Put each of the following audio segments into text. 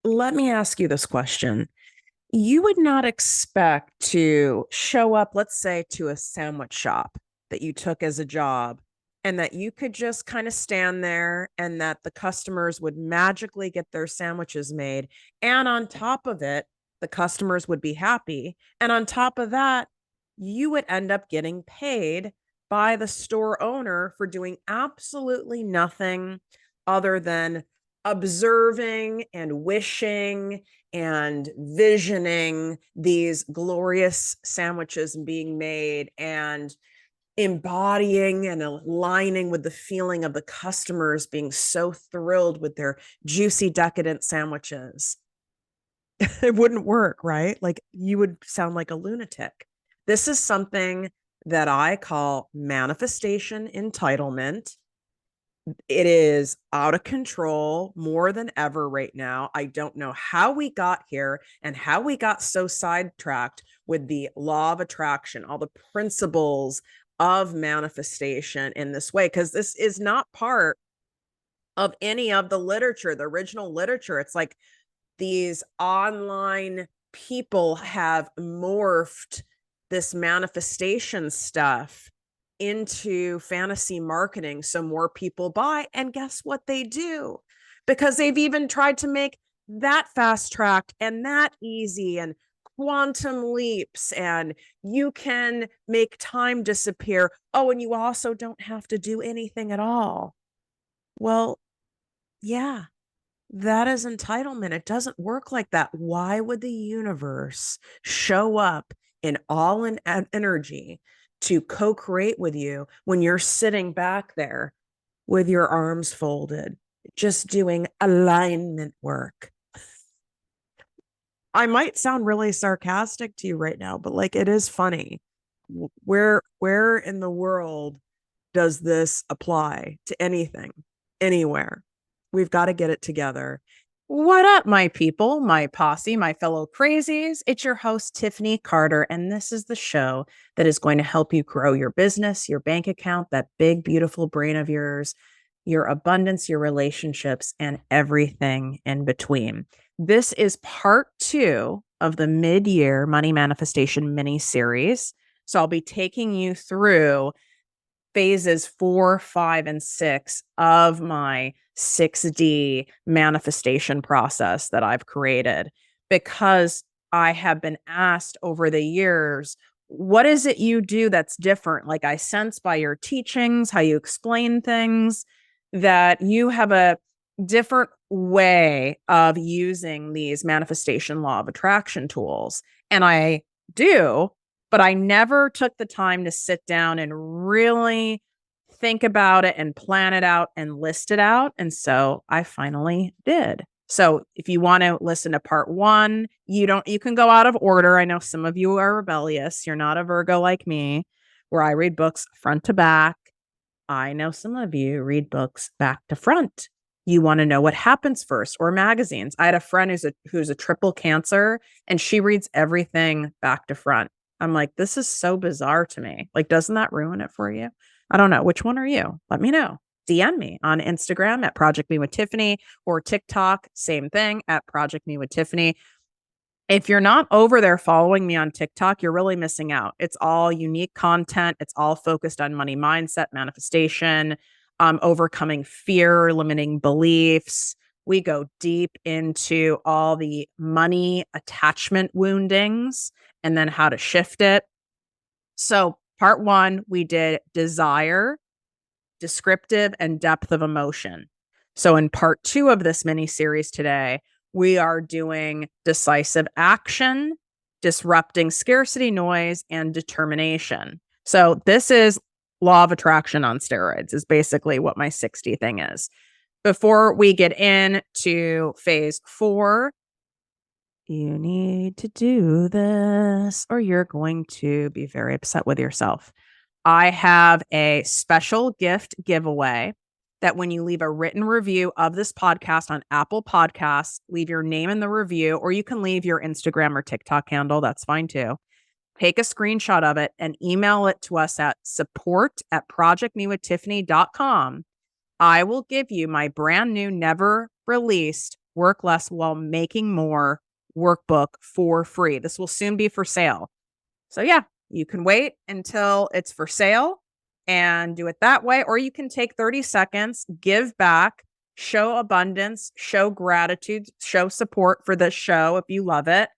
Let me ask you this question. You would not expect to show up, let's say, to a sandwich shop that you took as a job, and that you could just kind of stand there and that the customers would magically get their sandwiches made. And on top of it, the customers would be happy. And on top of that, you would end up getting paid by the store owner for doing absolutely nothing other than observing and wishing and visioning these glorious sandwiches being made and embodying and aligning with the feeling of the customers being so thrilled with their juicy, decadent sandwiches. It wouldn't work, right? Like you would sound like a lunatic. This is something that I call manifestation entitlement. It is out of control more than ever right now. I don't know how we got here and how we got so sidetracked with the law of attraction, all the principles of manifestation in this way, because this is not part of any of the literature, the original literature. It's like these online people have morphed this manifestation stuff into fantasy marketing so more people buy. And guess what they do? Because they've even tried to make that fast tracked and that easy and quantum leaps, and you can make time disappear. Oh, and you also don't have to do anything at all. Well, yeah, that is entitlement. It doesn't work like that. Why would the universe show up in all in energy to co-create with you when you're sitting back there with your arms folded, just doing alignment work? I might sound really sarcastic to you right now, but like it is funny. Where in the world does this apply to anything, anywhere? We've got to get it together. What up, my people, my posse, my fellow crazies? It's your host, Tiffany Carter, and this is the show that is going to help you grow your business, your bank account, that big, beautiful brain of yours, your abundance, your relationships, and everything in between. This is part 2 of the mid-year money manifestation mini series. So I'll be taking you through phases 4, 5, and 6 of my 6D manifestation process that I've created, because I have been asked over the years, what is it you do that's different? Like I sense by your teachings, how you explain things, that you have a different way of using these manifestation law of attraction tools. And I do, but I never took the time to sit down and really think about it and plan it out and list it out. And so I finally did. So if you want to listen to part 1, you can go out of order. I know some of you are rebellious. You're not a Virgo like me, where I read books front to back. I know some of you read books back to front. You want to know what happens first, or magazines. I had a friend who's a triple Cancer, and she reads everything back to front. I'm like, this is so bizarre to me. Like, doesn't that ruin it for you? I don't know. Which one are you? Let me know. DM me on Instagram at Project Me with Tiffany, or TikTok, same thing, at Project Me with Tiffany. If you're not over there following me on TikTok, you're really missing out. It's all unique content. It's all focused on money mindset, manifestation, overcoming fear, limiting beliefs. We go deep into all the money attachment woundings and then how to shift it. So part 1, we did desire, descriptive, and depth of emotion. So in part 2 of this mini series today, we are doing decisive action, disrupting scarcity noise, and determination. So this is law of attraction on steroids, is basically what my 60 thing is. Before we get into phase 4, you need to do this or you're going to be very upset with yourself. I have a special gift giveaway that when you leave a written review of this podcast on Apple Podcasts, leave your name in the review, or you can leave your Instagram or TikTok handle. That's fine too. Take a screenshot of it and email it to us at support@projectmewithtiffany.com. I will give you my brand new, never released Work Less While Making More workbook for free. This will soon be for sale. So yeah, you can wait until it's for sale and do it that way, or you can take 30 seconds, give back, show abundance, show gratitude, show support for this show if you love it,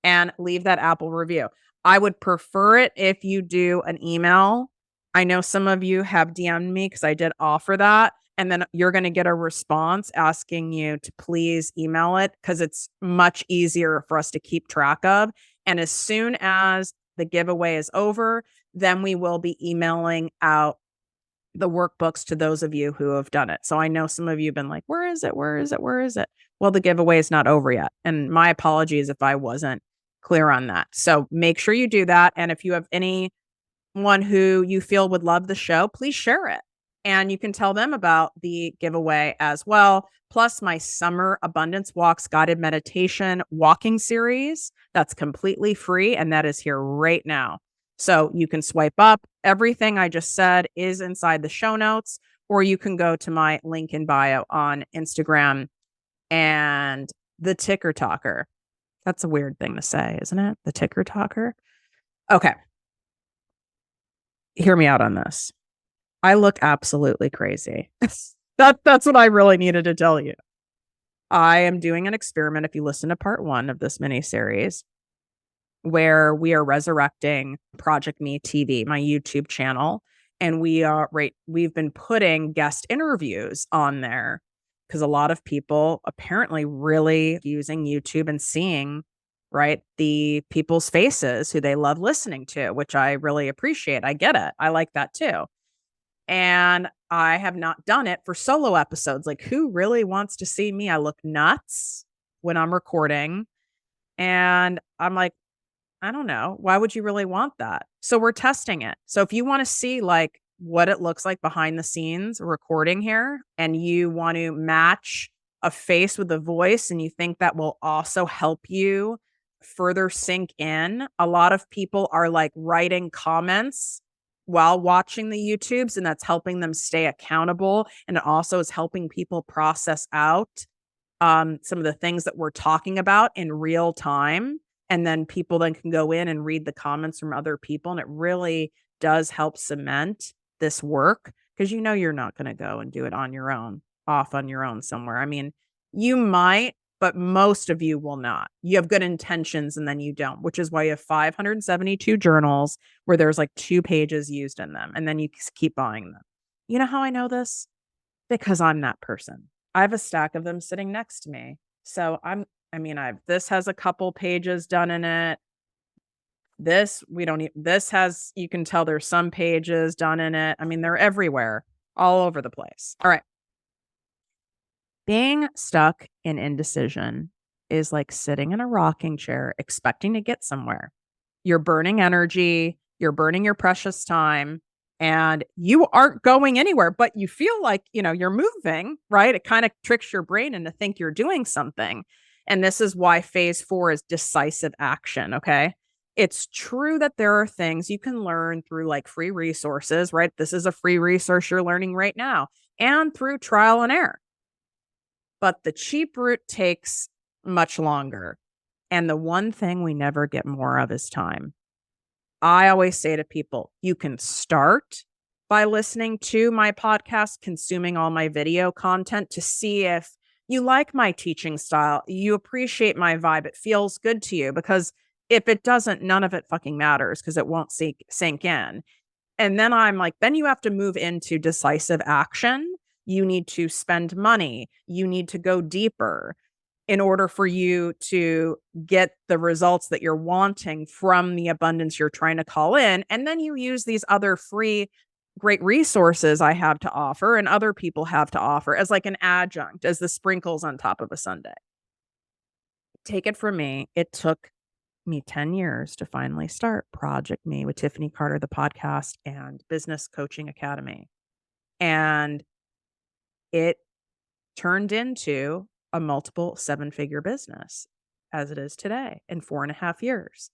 and leave that Apple review. I would prefer it if you do an email. I know some of you have DM'd me because I did offer that. And then you're going to get a response asking you to please email it because it's much easier for us to keep track of. And as soon as the giveaway is over, then we will be emailing out the workbooks to those of you who have done it. So I know some of you have been like, where is it? Where is it? Where is it? Well, the giveaway is not over yet. And my apologies if I wasn't clear on that. So make sure you do that. And if you have anyone who you feel would love the show, please share it. And you can tell them about the giveaway as well. Plus my summer abundance walks guided meditation walking series. That's completely free. And that is here right now. So you can swipe up. Everything I just said is inside the show notes, or you can go to my link in bio on Instagram and the ticker talker. That's a weird thing to say, isn't it? The ticker talker. Okay. Hear me out on this. I look absolutely crazy. That's what I really needed to tell you. I am doing an experiment, if you listen to part 1 of this mini series, where we are resurrecting Project Me TV, my YouTube channel. And we've been putting guest interviews on there because a lot of people apparently really using YouTube and seeing, right, the people's faces who they love listening to, which I really appreciate. I get it. I like that too. And I have not done it for solo episodes. Like, who really wants to see me? I look nuts when I'm recording. And I'm like, I don't know. Why would you really want that? So we're testing it. So if you want to see like what it looks like behind the scenes recording here, and you want to match a face with a voice, and you think that will also help you further sink in, a lot of people are like writing comments while watching the YouTubes, and that's helping them stay accountable. And it also is helping people process out some of the things that we're talking about in real time. And then people then can go in and read the comments from other people. And it really does help cement this work, because you know you're not going to go and do it on your own, off on your own somewhere. I mean, you might, but most of you will not. You have good intentions and then you don't, which is why you have 572 journals where there's like 2 pages used in them. And then you keep buying them. You know how I know this? Because I'm that person. I have a stack of them sitting next to me. So this has a couple pages done in it. This has, you can tell there's some pages done in it. I mean, they're everywhere, all over the place. All right. Being stuck in indecision is like sitting in a rocking chair expecting to get somewhere. You're burning energy, you're burning your precious time, and you aren't going anywhere, but you feel like, you're moving, right? It kind of tricks your brain into think you're doing something. And this is why phase 4 is decisive action. Okay. It's true that there are things you can learn through like free resources, right? This is a free resource you're learning right now, and through trial and error. But the cheap route takes much longer. And the one thing we never get more of is time. I always say to people, you can start by listening to my podcast, consuming all my video content to see if you like my teaching style, you appreciate my vibe, it feels good to you. Because if it doesn't, none of it fucking matters because it won't sink in. And then I'm like, then you have to move into decisive action. You need to spend money. You need to go deeper in order for you to get the results that you're wanting from the abundance you're trying to call in. And then you use these other free, great resources I have to offer and other people have to offer as like an adjunct, as the sprinkles on top of a sundae. Take it from me. It took me 10 years to finally start Project Me with Tiffany Carter, the podcast, and Business Coaching Academy. And it turned into a multiple 7-figure business as it is today in 4.5 years.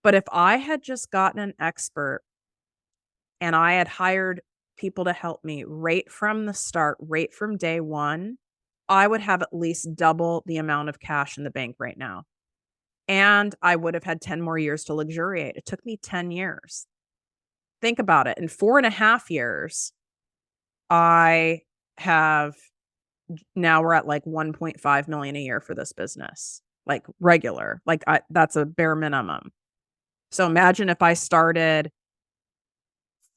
But if I had just gotten an expert and I had hired people to help me right from the start, right from day one, I would have at least double the amount of cash in the bank right now. And I would have had 10 more years to luxuriate. It took me 10 years. Think about it. In 4.5 years, I have now we're at like 1.5 million a year for this business, like regular, like that's a bare minimum. So imagine if I started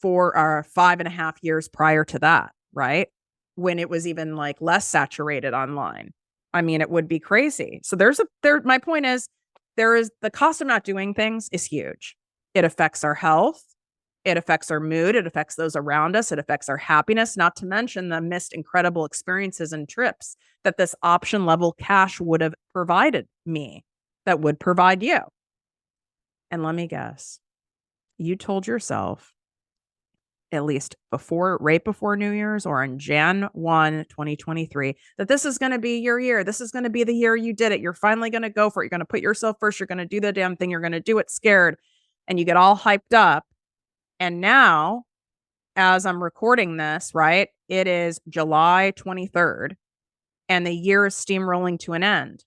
5.5 years prior to that, right? When it was even like less saturated online. I mean, it would be crazy. So my point is the cost of not doing things is huge. It affects our health. It affects our mood. It affects those around us. It affects our happiness, not to mention the missed incredible experiences and trips that this option level cash would have provided me, that would provide you. And let me guess, you told yourself at least right before New Year's or on Jan 1, 2023, that this is going to be your year. This is going to be the year you did it. You're finally going to go for it. You're going to put yourself first. You're going to do the damn thing. You're going to do it scared. And you get all hyped up. And now, as I'm recording this, right, it is July 23rd and the year is steamrolling to an end.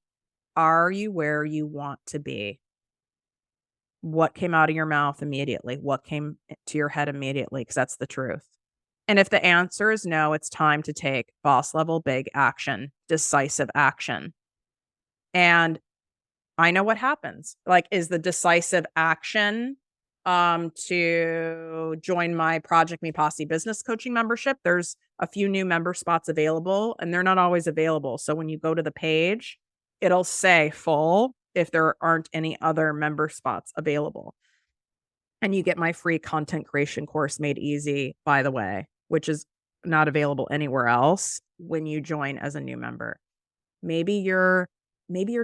Are you where you want to be? What came out of your mouth immediately? What came to your head immediately? Because that's the truth. And if the answer is no, it's time to take boss level big action, decisive action. And I know what happens. Like, is the decisive action to join my Project Me Posse business coaching membership? There's a few new member spots available, and they're not always available. So when you go to the page, it'll say full if there aren't any other member spots available. And you get my free content creation course Made Easy, by the way, which is not available anywhere else when you join as a new member. Maybe your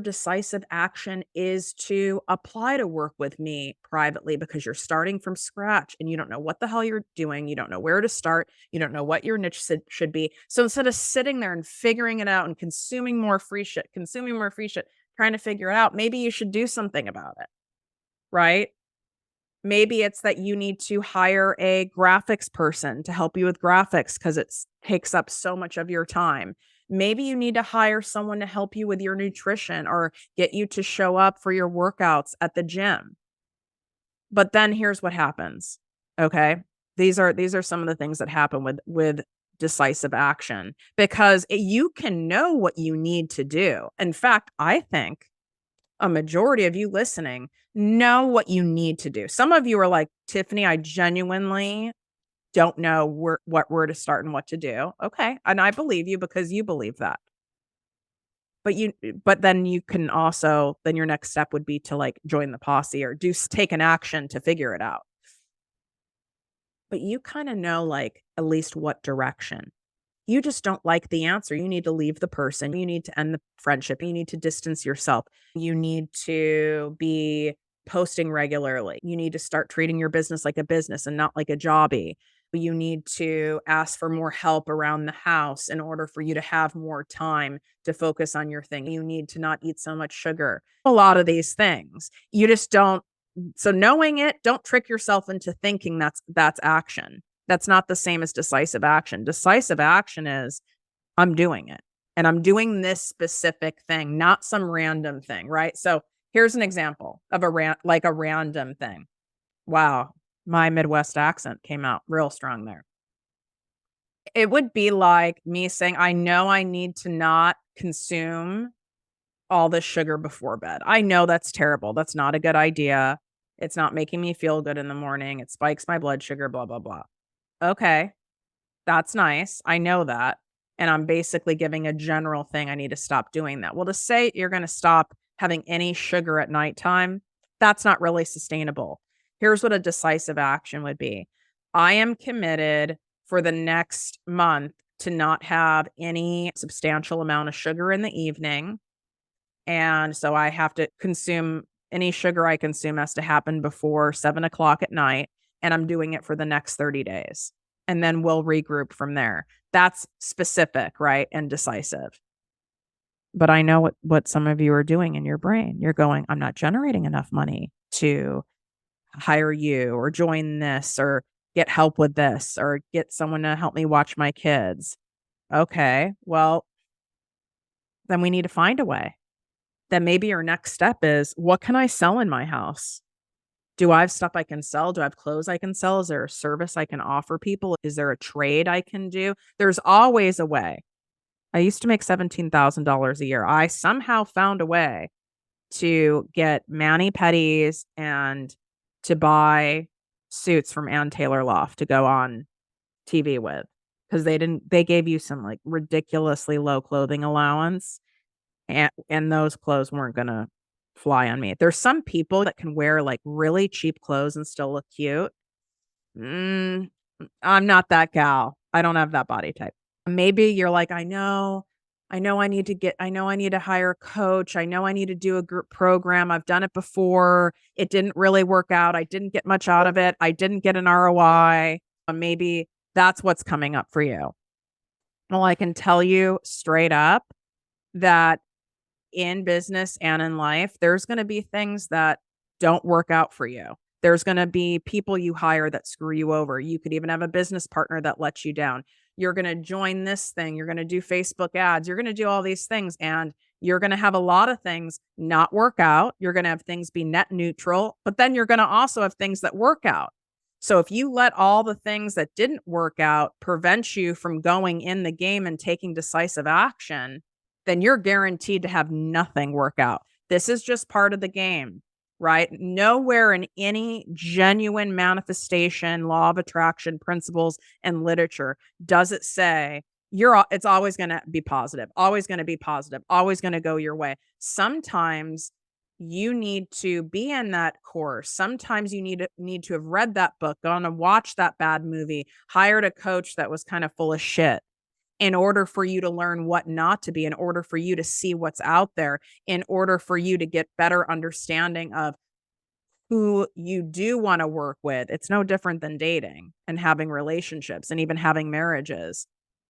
decisive action is to apply to work with me privately because you're starting from scratch and you don't know what the hell you're doing. You don't know where to start. You don't know what your niche should be. So instead of sitting there and figuring it out and consuming more free shit, trying to figure it out, maybe you should do something about it, right? Maybe it's that you need to hire a graphics person to help you with graphics because it takes up so much of your time. Maybe you need to hire someone to help you with your nutrition or get you to show up for your workouts at the gym. But then here's what happens. Okay. These are some of the things that happen with decisive action, because you can know what you need to do. In fact, I think a majority of you listening know what you need to do. Some of you are like, Tiffany, I genuinely don't know where to start and what to do. Okay. And I believe you because you believe that. But then you can also, then your next step would be to like join the posse or take an action to figure it out. But you kind of know like at least what direction. You just don't like the answer. You need to leave the person. You need to end the friendship. You need to distance yourself. You need to be posting regularly. You need to start treating your business like a business and not like a jobby. You need to ask for more help around the house in order for you to have more time to focus on your thing. You need to not eat so much sugar. A lot of these things. You just don't. So knowing it, don't trick yourself into thinking that's action. That's not the same as decisive action. Decisive action is I'm doing it and I'm doing this specific thing, not some random thing, right? So here's an example of a random thing. Wow. My Midwest accent came out real strong there. It would be like me saying, I know I need to not consume all this sugar before bed. I know that's terrible. That's not a good idea. It's not making me feel good in the morning. It spikes my blood sugar, blah, blah, blah. Okay, that's nice. I know that. And I'm basically giving a general thing. I need to stop doing that. Well, to say you're going to stop having any sugar at nighttime, that's not really sustainable. Here's what a decisive action would be. I am committed for the next month to not have any substantial amount of sugar in the evening. And so I have to consume any sugar I consume has to happen before 7:00 at night. And I'm doing it for the next 30 days. And then we'll regroup from there. That's specific, right? And decisive. But I know what some of you are doing in your brain. You're going, I'm not generating enough money to hire you or join this or get help with this or get someone to help me watch my kids. Okay, well, then we need to find a way. Then maybe your next step is, what can I sell in my house? Do I have stuff I can sell? Do I have clothes I can sell? Is there a service I can offer people? Is there a trade I can do? There's always a way. I used to make $17,000 a year. I somehow found a way to get mani-pedis and to buy suits from Ann Taylor Loft to go on TV with, because they gave you some like ridiculously low clothing allowance, and those clothes weren't gonna fly on me. There's some people that can wear like really cheap clothes and still look cute. Mm, I'm not that gal. I don't have that body type. Maybe you're like, I know I need to hire a coach. I know I need to do a group program. I've done it before. It didn't really work out. I didn't get much out of it. I didn't get an ROI. Maybe that's what's coming up for you. Well, I can tell you straight up that in business and in life, there's going to be things that don't work out for you. There's going to be people you hire that screw you over. You could even have a business partner that lets you down. You're going to join this thing. You're going to do Facebook ads. You're going to do all these things, and you're going to have a lot of things not work out. You're going to have things be net neutral, but then you're going to also have things that work out. So if you let all the things that didn't work out prevent you from going in the game and taking decisive action, then you're guaranteed to have nothing work out. This is just part of the game, right? Nowhere in any genuine manifestation, law of attraction principles and literature does it say it's always going to be positive, always going to be positive, always going to go your way. Sometimes you need to be in that course. Sometimes you need to have read that book, gone and watched that bad movie, hired a coach that was kind of full of shit, in order for you to learn what not to be, in order for you to see what's out there, in order for you to get better understanding of who you do want to work with. It's no different than dating and having relationships and even having marriages.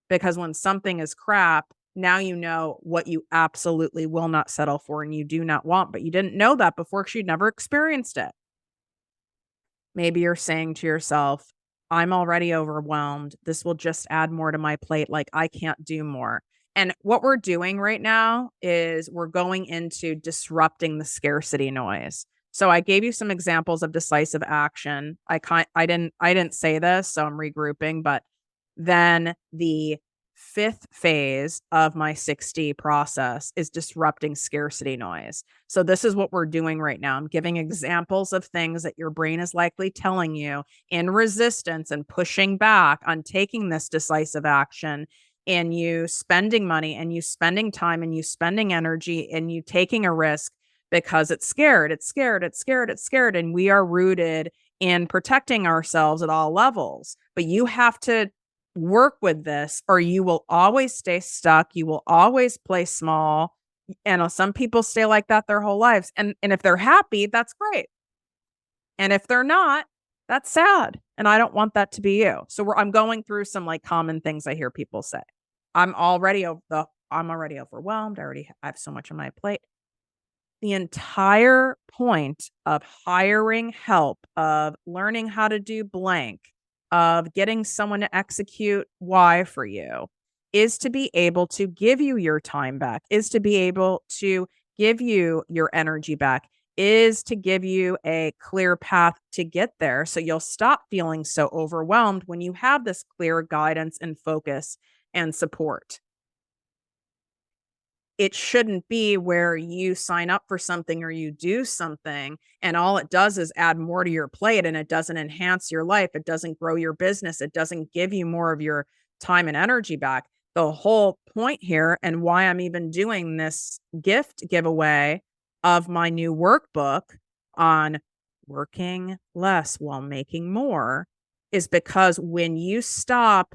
Because when something is crap, now you know what you absolutely will not settle for and you do not want, but you didn't know that before because you'd never experienced it. Maybe you're saying to yourself, I'm already overwhelmed. This will just add more to my plate. Like, I can't do more. And what we're doing right now is we're going into disrupting the scarcity noise. So I gave you some examples of decisive action. I didn't say this, so I'm regrouping, but then the fifth phase of my 6D process is disrupting scarcity noise. So this is what we're doing right now. I'm giving examples of things that your brain is likely telling you in resistance and pushing back on taking this decisive action, and you spending money and you spending time and you spending energy and you taking a risk because it's scared, it's scared, it's scared, it's scared. And we are rooted in protecting ourselves at all levels. But you have to work with this or you will always stay stuck. You will always play small. And some people stay like that their whole lives. And if they're happy, that's great. And if they're not, that's sad. And I don't want that to be you. So I'm going through some like common things I hear people say. I'm already overwhelmed. I have so much on my plate. The entire point of hiring help, of learning how to do blank, of getting someone to execute Y for you, is to be able to give you your time back, is to be able to give you your energy back, is to give you a clear path to get there. So you'll stop feeling so overwhelmed when you have this clear guidance and focus and support. It shouldn't be where you sign up for something or you do something and all it does is add more to your plate and it doesn't enhance your life. It doesn't grow your business. It doesn't give you more of your time and energy back. The whole point here, and why I'm even doing this gift giveaway of my new workbook on working less while making more, is because when you stop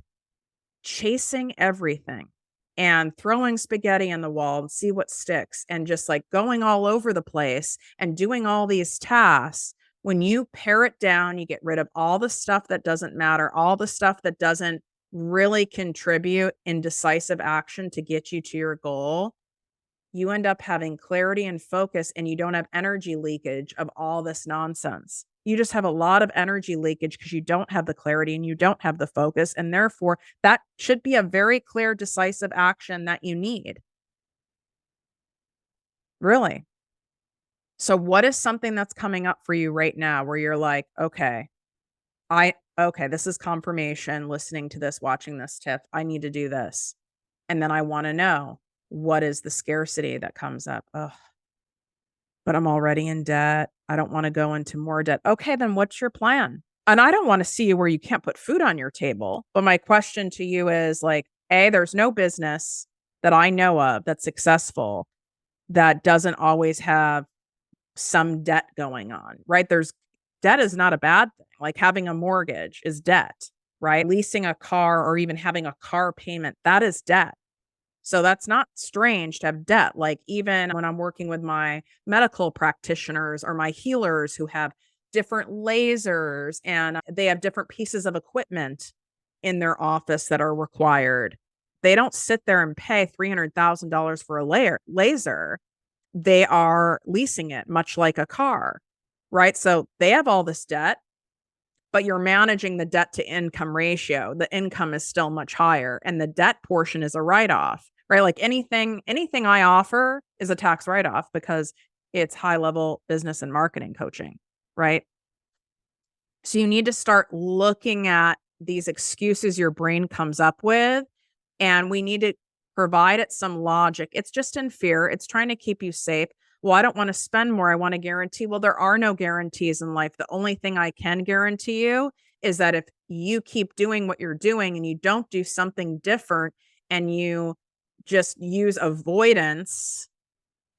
chasing everything and throwing spaghetti in the wall and see what sticks and just like going all over the place and doing all these tasks, when you pare it down, you get rid of all the stuff that doesn't matter, all the stuff that doesn't really contribute in decisive action to get you to your goal, you end up having clarity and focus, and you don't have energy leakage of all this nonsense. You just have a lot of energy leakage because you don't have the clarity and you don't have the focus. And therefore, that should be a very clear, decisive action that you need. Really. So what is something that's coming up for you right now where you're like, okay, okay, this is confirmation listening to this, watching this, Tiff. I need to do this. And then I want to know, what is the scarcity that comes up? Oh, but I'm already in debt. I don't want to go into more debt. Okay, then what's your plan? And I don't want to see you where you can't put food on your table. But my question to you is like, A, there's no business that I know of that's successful that doesn't always have some debt going on, right? Debt is not a bad thing. Like having a mortgage is debt, right? Leasing a car or even having a car payment, that is debt. So that's not strange to have debt. Like even when I'm working with my medical practitioners or my healers who have different lasers and they have different pieces of equipment in their office that are required. They don't sit there and pay $300,000 for a laser. They are leasing it, much like a car, right? So they have all this debt, but you're managing the debt to income ratio. The income is still much higher and the debt portion is a write-off, right? Like anything I offer is a tax write-off because it's high-level business and marketing coaching, right? So you need to start looking at these excuses your brain comes up with, and we need to provide it some logic. It's just in fear. It's trying to keep you safe. Well, I don't want to spend more. I want to guarantee. Well, there are no guarantees in life. The only thing I can guarantee you is that if you keep doing what you're doing and you don't do something different and you just use avoidance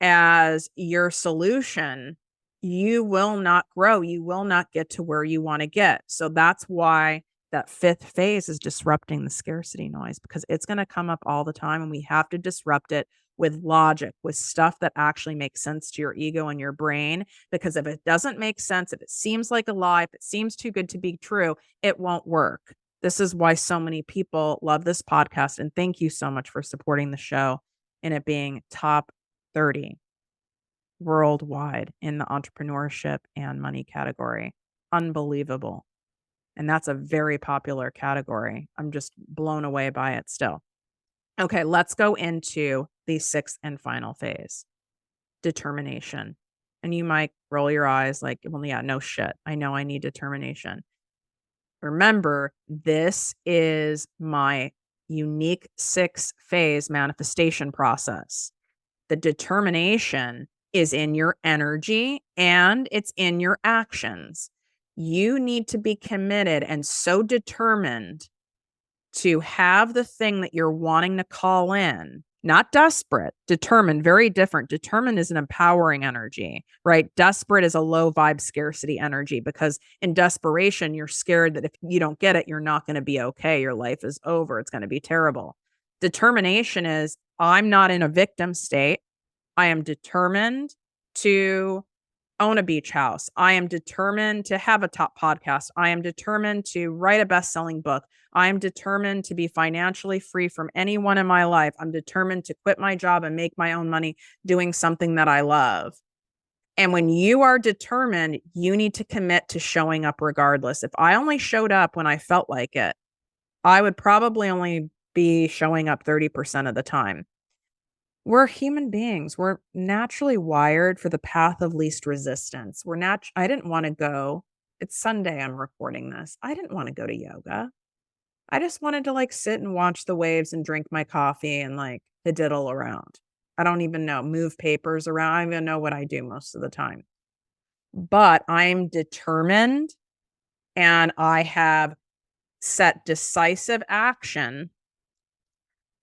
as your solution, you will not grow. You will not get to where you want to get. So that's why that fifth phase is disrupting the scarcity noise, because it's going to come up all the time and we have to disrupt it with logic, with stuff that actually makes sense to your ego and your brain. Because if it doesn't make sense, if it seems like a lie, if it seems too good to be true, it won't work. This is why so many people love this podcast. And thank you so much for supporting the show and it being top 30 worldwide in the entrepreneurship and money category. Unbelievable. And that's a very popular category. I'm just blown away by it still. Okay, let's go into the sixth and final phase, determination. And you might roll your eyes like, well, yeah, no shit. I know I need determination. Remember, this is my unique 6-phase manifestation process. The determination is in your energy and it's in your actions. You need to be committed and so determined to have the thing that you're wanting to call in, not desperate, determined, very different. Determined is an empowering energy, right? Desperate is a low vibe scarcity energy because in desperation, you're scared that if you don't get it, you're not going to be okay. Your life is over. It's going to be terrible. Determination is I'm not in a victim state. I am determined to own a beach house. I am determined to have a top podcast. I am determined to write a best-selling book. I am determined to be financially free from anyone in my life. I'm determined to quit my job and make my own money doing something that I love. And when you are determined, you need to commit to showing up regardless. If I only showed up when I felt like it, I would probably only be showing up 30% of the time. We're human beings. We're naturally wired for the path of least resistance. I didn't want to go. It's Sunday. I'm recording this. I didn't want to go to yoga. I just wanted to like sit and watch the waves and drink my coffee and like diddle around. I don't even know, move papers around. I don't even know what I do most of the time. But I'm determined and I have set decisive action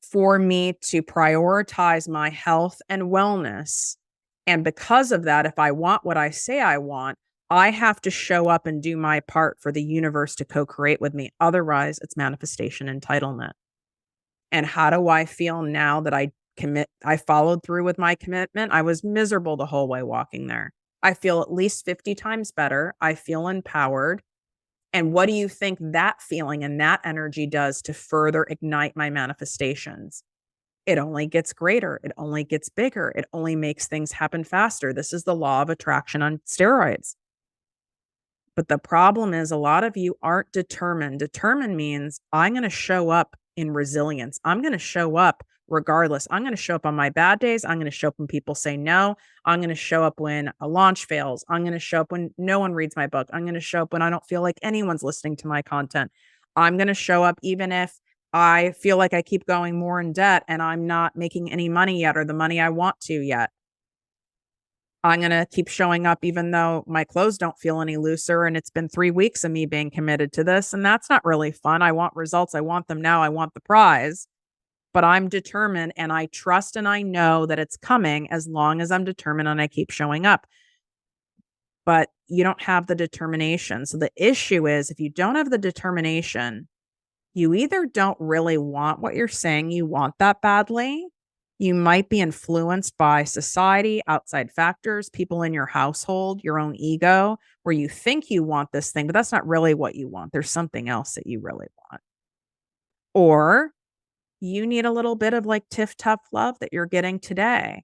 for me to prioritize my health and wellness. And because of that, if I want what I say I want, I have to show up and do my part for the universe to co-create with me. Otherwise, it's manifestation entitlement. And how do I feel now that I followed through with my commitment? I was miserable the whole way walking there. I feel at least 50 times better. I feel empowered. And what do you think that feeling and that energy does to further ignite my manifestations? It only gets greater. It only gets bigger. It only makes things happen faster. This is the law of attraction on steroids. But the problem is a lot of you aren't determined. Determined means I'm going to show up in resilience. I'm going to show up regardless. I'm going to show up on my bad days. I'm going to show up when people say no. I'm going to show up when a launch fails. I'm going to show up when no one reads my book. I'm going to show up when I don't feel like anyone's listening to my content. I'm going to show up even if I feel like I keep going more in debt and I'm not making any money yet, or the money I want to yet. I'm going to keep showing up even though my clothes don't feel any looser and it's been 3 weeks of me being committed to this. And that's not really fun. I want results. I want them now. I want the prize. But I'm determined and I trust and I know that it's coming as long as I'm determined and I keep showing up. But you don't have the determination. So the issue is, if you don't have the determination, you either don't really want what you're saying you want that badly. You might be influenced by society, outside factors, people in your household, your own ego, where you think you want this thing, but that's not really what you want. There's something else that you really want. Or you need a little bit of like tiff tough love that you're getting today.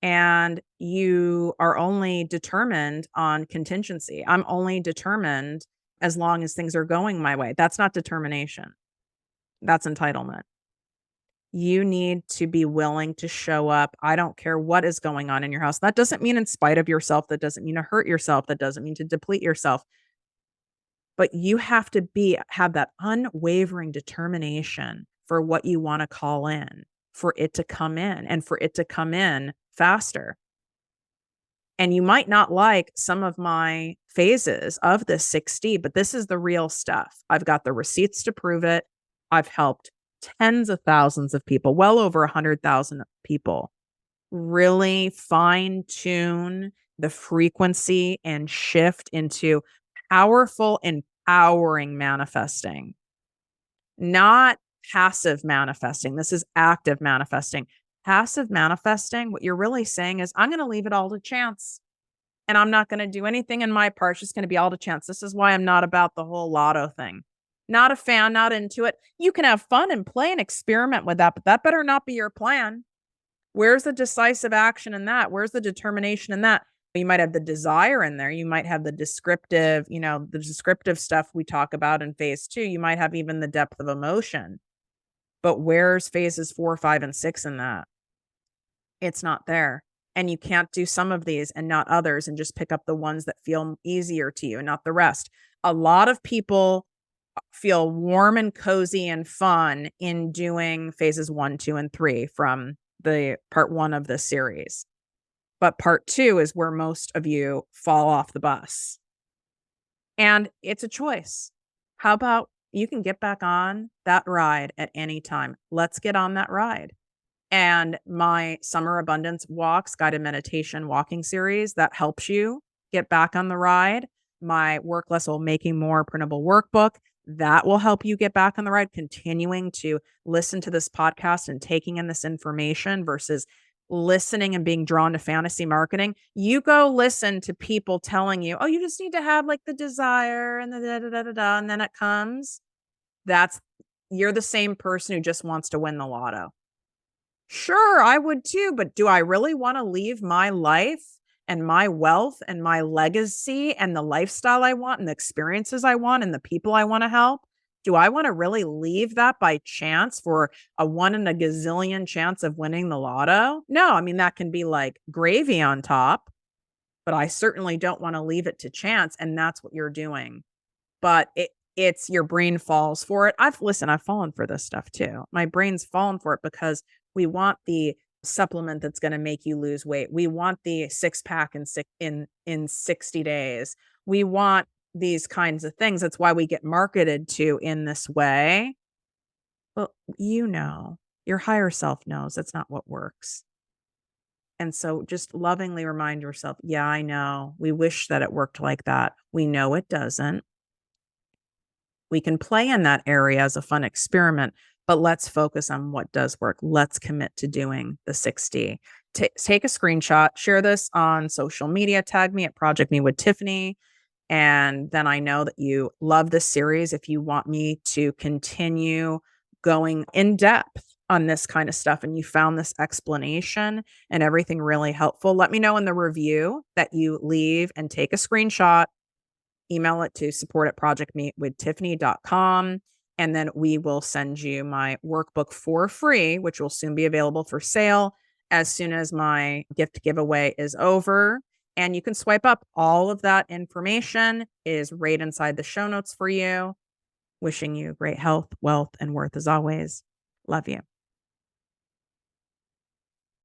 And you are only determined on contingency. I'm only determined as long as things are going my way. That's not determination. That's entitlement. You need to be willing to show up. I don't care what is going on in your house. That doesn't mean in spite of yourself. That doesn't mean to hurt yourself. That doesn't mean to deplete yourself. But you have to have that unwavering determination for what you want to call in, for it to come in, and for it to come in faster. And you might not like some of my phases of this 6D, but this is the real stuff. I've got the receipts to prove it. I've helped tens of thousands of people, well over 100,000 people, really fine tune the frequency and shift into powerful, empowering manifesting, not passive manifesting. This is active manifesting. Passive manifesting, what you're really saying is, I'm going to leave it all to chance. And I'm not going to do anything in my part. It's just going to be all to chance. This is why I'm not about the whole lotto thing. Not a fan, not into it. You can have fun and play and experiment with that, but that better not be your plan. Where's the decisive action in that? Where's the determination in that? You might have the desire in there. You might have the descriptive, the descriptive stuff we talk about in phase 2. You might have even the depth of emotion. But where's phases 4, 5, and 6 in that? It's not there. And you can't do some of these and not others and just pick up the ones that feel easier to you and not the rest. A lot of people feel warm and cozy and fun in doing phases 1, 2, and 3 from the part 1 of this series. But part 2 is where most of you fall off the bus. And it's a choice. How about you can get back on that ride at any time? Let's get on that ride. And my Summer Abundance Walks, guided meditation walking series, that helps you get back on the ride. My Work Less While Making More printable workbook, that will help you get back on the ride, continuing to listen to this podcast and taking in this information versus listening and being drawn to fantasy marketing. You go listen to people telling you, oh, you just need to have like the desire and the da-da-da-da-da, and then it comes. You're the same person who just wants to win the lotto. Sure, I would too, but do I really want to leave my life and my wealth and my legacy and the lifestyle I want and the experiences I want and the people I want to help? Do I want to really leave that by chance for a 1 in a gazillion chance of winning the lotto? No, I mean, that can be like gravy on top, but I certainly don't want to leave it to chance. And that's what you're doing. But it's your brain falls for it. I've fallen for this stuff too. My brain's fallen for it because we want the supplement that's going to make you lose weight. We want the 6-pack in 60 days. We want these kinds of things. That's why we get marketed to in this way. Well, your higher self knows that's not what works. And so just lovingly remind yourself, yeah, I know. We wish that it worked like that. We know it doesn't. We can play in that area as a fun experiment, but let's focus on what does work. Let's commit to doing the 6D. Take a screenshot, share this on social media, tag me at Project Me with Tiffany. And then I know that you love this series. If you want me to continue going in depth on this kind of stuff and you found this explanation and everything really helpful, let me know in the review that you leave and take a screenshot. Email it to support@projectmewithtiffany.com And then we will send you my workbook for free, which will soon be available for sale as soon as my gift giveaway is over. And you can swipe up. All of that information is right inside the show notes for you. Wishing you great health, wealth, and worth as always. Love you.